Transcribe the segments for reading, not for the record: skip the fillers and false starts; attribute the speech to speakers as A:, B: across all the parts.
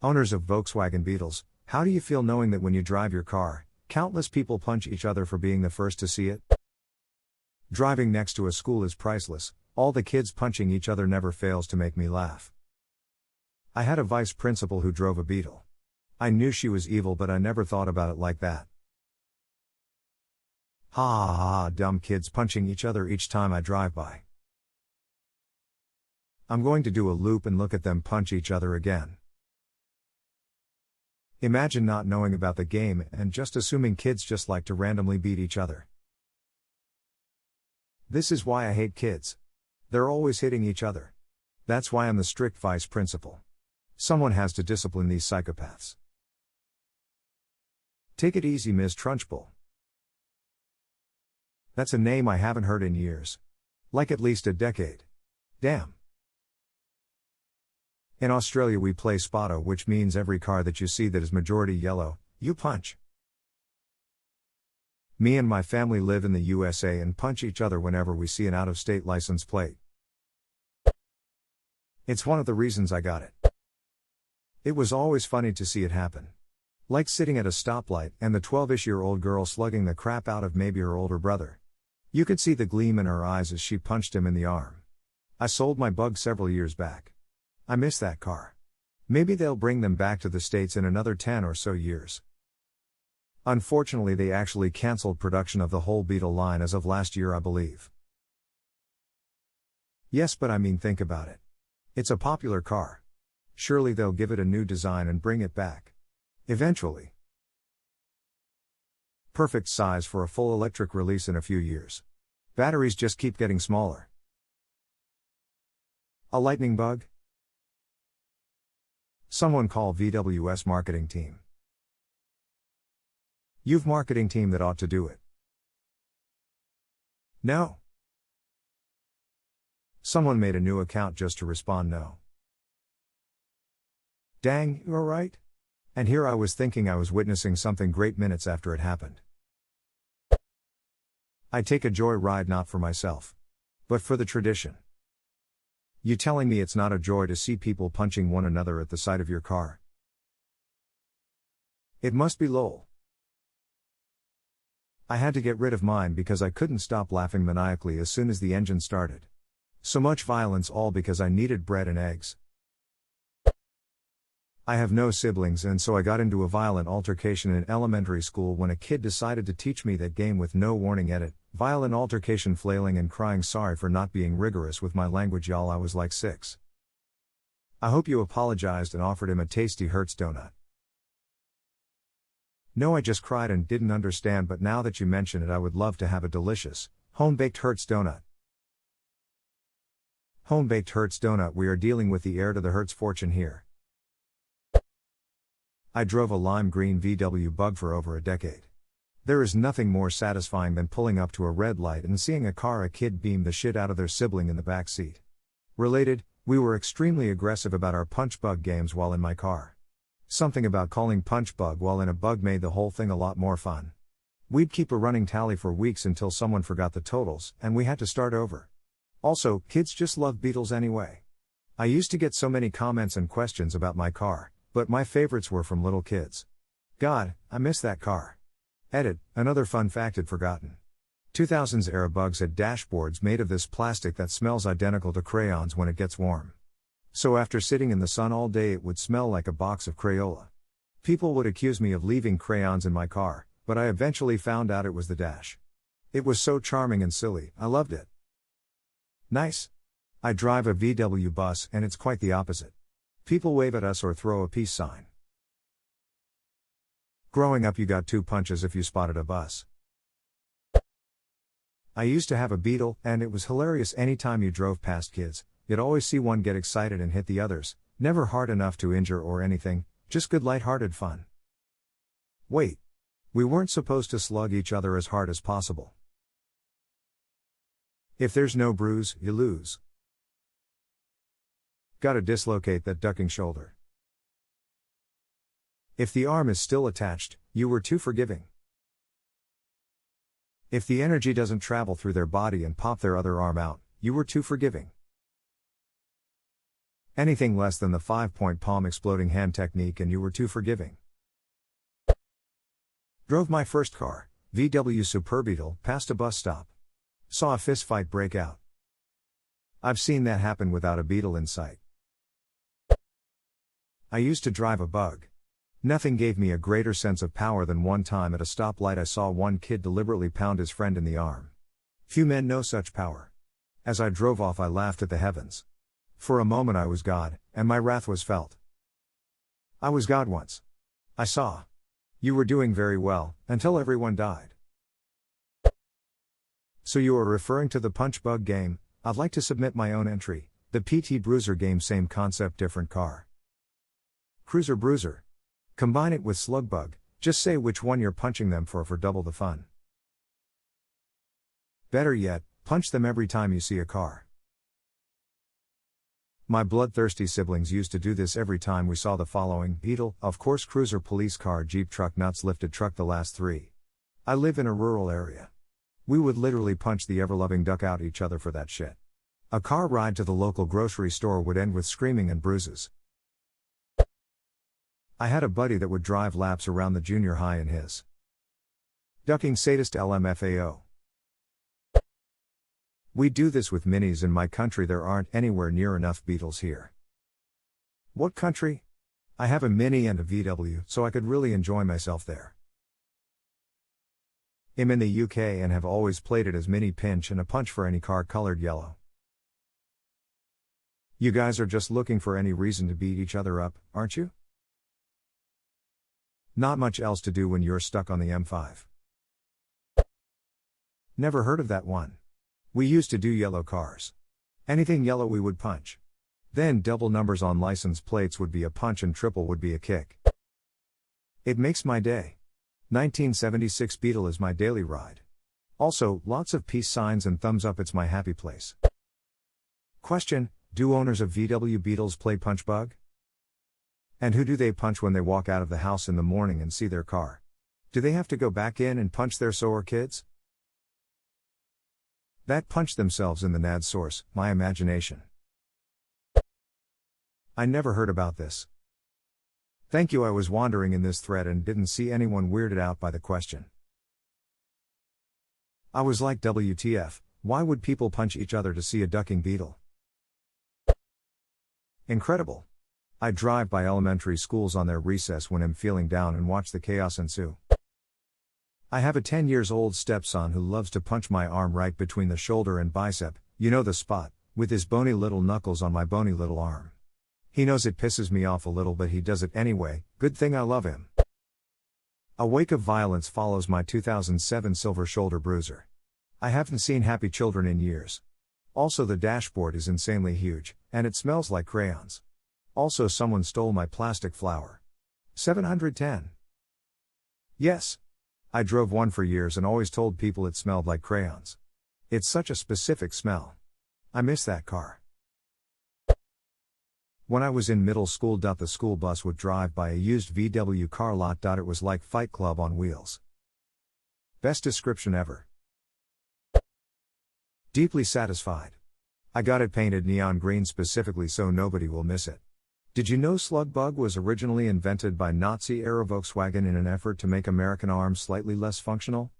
A: Owners of Volkswagen Beetles, how do you feel knowing that when you drive your car, countless people punch each other for being the first to see it? Driving next to a school is priceless, all the kids punching each other never fails to make me laugh. I had a vice principal who drove a Beetle. I knew she was evil, but I never thought about it like that. Ha ha ha, dumb kids punching each other each time I drive by. I'm going to do a loop and look at them punch each other again. Imagine not knowing about the game and just assuming kids just like to randomly beat each other. This is why I hate kids. They're always hitting each other. That's why I'm the strict vice principal. Someone has to discipline these psychopaths. Take it easy, Ms. Trunchbull. That's a name I haven't heard in years. Like at least a decade. Damn. In Australia we play Spotto, which means every car that you see that is majority yellow, you punch. Me and my family live in the USA and punch each other whenever we see an out-of-state license plate. It's one of the reasons I got it. It was always funny to see it happen. Like sitting at a stoplight and the 12-ish-year-old girl slugging the crap out of maybe her older brother. You could see the gleam in her eyes as she punched him in the arm. I sold my Bug several years back. I miss that car. Maybe they'll bring them back to the States in another 10 or so years. Unfortunately, they actually cancelled production of the whole Beetle line as of last year, I believe. Yes, but I mean, think about it. It's a popular car. Surely they'll give it a new design and bring it back. Eventually. Perfect size for a full electric release in a few years. Batteries just keep getting smaller. A lightning bug? Someone call VW's marketing team. You've marketing team that ought to do it. No. Someone made a new account just to respond no. Dang, you alright? And here I was thinking I was witnessing something great minutes after it happened. I take a joy ride not for myself, but for the tradition. You telling me it's not a joy to see people punching one another at the side of your car? It must be lol. I had to get rid of mine because I couldn't stop laughing maniacally as soon as the engine started. So much violence, all because I needed bread and eggs. I have no siblings, and so I got into a violent altercation in elementary school when a kid decided to teach me that game with no warning. Edit, violent altercation, flailing and crying sorry for not being rigorous with my language, y'all. I was like 6. I hope you apologized and offered him a tasty Hertz donut. No, I just cried and didn't understand, but now that you mention it, I would love to have a delicious, home-baked Hertz donut. Home-baked Hertz donut. We are dealing with the heir to the Hertz fortune here. I drove a lime green VW Bug for over a decade. There is nothing more satisfying than pulling up to a red light and seeing a kid beam the shit out of their sibling in the back seat. Related, we were extremely aggressive about our punch bug games while in my car. Something about calling punch bug while in a bug made the whole thing a lot more fun. We'd keep a running tally for weeks until someone forgot the totals and we had to start over. Also, kids just love Beetles anyway. I used to get so many comments and questions about my car, but my favorites were from little kids. God, I miss that car. Edit, another fun fact had forgotten. 2000s era Bugs had dashboards made of this plastic that smells identical to crayons when it gets warm. So after sitting in the sun all day it would smell like a box of Crayola. People would accuse me of leaving crayons in my car, but I eventually found out it was the dash. It was so charming and silly, I loved it. Nice. I drive a VW bus and it's quite the opposite. People wave at us or throw a peace sign. Growing up you got 2 punches if you spotted a bus. I used to have a Beetle, and it was hilarious. Anytime you drove past kids, you'd always see one get excited and hit the others, never hard enough to injure or anything, just good light-hearted fun. Wait. We weren't supposed to slug each other as hard as possible. If there's no bruise, you lose. Gotta dislocate that ducking shoulder. If the arm is still attached, you were too forgiving. If the energy doesn't travel through their body and pop their other arm out, you were too forgiving. Anything less than the 5-point palm exploding hand technique and you were too forgiving. Drove my first car, VW Super Beetle, past a bus stop. Saw a fist fight break out. I've seen that happen without a Beetle in sight. I used to drive a Bug. Nothing gave me a greater sense of power than one time at a stoplight I saw one kid deliberately pound his friend in the arm. Few men know such power. As I drove off, I laughed at the heavens. For a moment I was God, and my wrath was felt. I was God once. I saw. You were doing very well, until everyone died. So you are referring to the Punch Bug game? I'd like to submit my own entry. The PT Bruiser game, same concept, different car. Cruiser Bruiser. Combine it with Slug Bug, just say which one you're punching them for double the fun. Better yet, punch them every time you see a car. My bloodthirsty siblings used to do this every time we saw the following: Beetle, of course, cruiser, police car, Jeep, truck, nuts, lifted truck, the last three. I live in a rural area. We would literally punch the ever-loving duck out each other for that shit. A car ride to the local grocery store would end with screaming and bruises. I had a buddy that would drive laps around the junior high in his ducking sadist LMFAO. We do this with minis. In my country there aren't anywhere near enough Beetles here. What country? I have a Mini and a VW, so I could really enjoy myself there. I'm in the UK and have always played it as Mini Pinch and a punch for any car colored yellow. You guys are just looking for any reason to beat each other up, aren't you? Not much else to do when you're stuck on the M5. Never heard of that one. We used to do yellow cars. Anything yellow we would punch. Then double numbers on license plates would be a punch and triple would be a kick. It makes my day. 1976 Beetle is my daily ride. Also, lots of peace signs and thumbs up, it's my happy place. Question: do owners of VW Beetles play Punch Bug? And who do they punch when they walk out of the house in the morning and see their car? Do they have to go back in and punch their sore kids? That punch themselves in the NAD source, my imagination. I never heard about this. Thank you. I was wandering in this thread and didn't see anyone weirded out by the question. I was like, WTF, why would people punch each other to see a ducking Beetle? Incredible. I drive by elementary schools on their recess when I'm feeling down and watch the chaos ensue. I have a 10-year-old stepson who loves to punch my arm right between the shoulder and bicep, you know the spot, with his bony little knuckles on my bony little arm. He knows it pisses me off a little, but he does it anyway. Good thing I love him. A wake of violence follows my 2007 Silver Shoulder Bruiser. I haven't seen happy children in years. Also, the dashboard is insanely huge, and it smells like crayons. Also, someone stole my plastic flower. 710. Yes. I drove one for years and always told people it smelled like crayons. It's such a specific smell. I miss that car. When I was in middle school, the school bus would drive by a used VW car lot. It was like Fight Club on wheels. Best description ever. Deeply satisfied. I got it painted neon green specifically so nobody will miss it. Did you know Slug Bug was originally invented by Nazi-era Volkswagen in an effort to make American arms slightly less functional?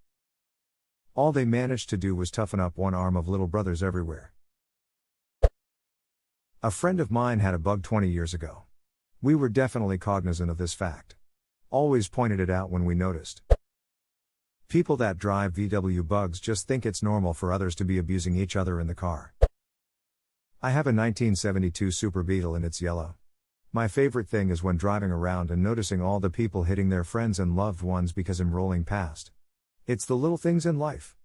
A: All they managed to do was toughen up one arm of little brothers everywhere. A friend of mine had a Bug 20 years ago. We were definitely cognizant of this fact. Always pointed it out when we noticed. People that drive VW Bugs just think it's normal for others to be abusing each other in the car. I have a 1972 Super Beetle and it's yellow. My favorite thing is when driving around and noticing all the people hitting their friends and loved ones because I'm rolling past. It's the little things in life.